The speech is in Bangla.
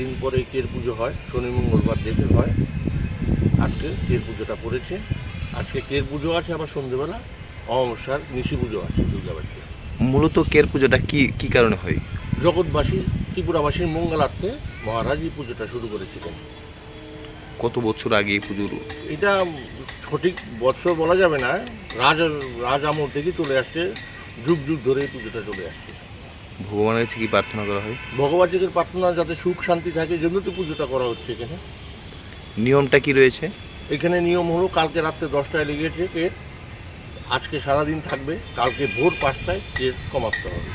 দিন পরে কের পুজো হয়, শনি মঙ্গলবার দেখে হয়। আজকে কের পুজোটা পড়েছে। আজকে কের পুজো আছে, আবার সন্ধ্যেবেলা অমাবস্যার নিশি পুজো আছে দুর্গাবাড়িতে। মূলত কের পুজোটা কি কারণে হয়? জগৎবাসী ত্রিপুরাবাসীর মঙ্গলার্থে মহারাজ এই পুজোটা শুরু করেছিলেন। কত বছর আগে এই পুজোর? এটা সঠিক বছর বলা যাবে না, রাজ আমল থেকে চলে আসছে, যুগ যুগ ধরে এই পুজোটা চলে আসছে। ভগবানের কাছে কি প্রার্থনা করা হয়? ভগবানের প্রার্থনা যাতে সুখ শান্তি থাকে, জন্য তো পুজোটা করা হচ্ছে এখানে। নিয়মটা কি রয়েছে? এখানে নিয়ম হলো, কালকে রাত্রে 10টায় লেগেছে কের, আজকে সারাদিন থাকবে, কালকে ভোর 5টায় কের সমাপ্ত হবে।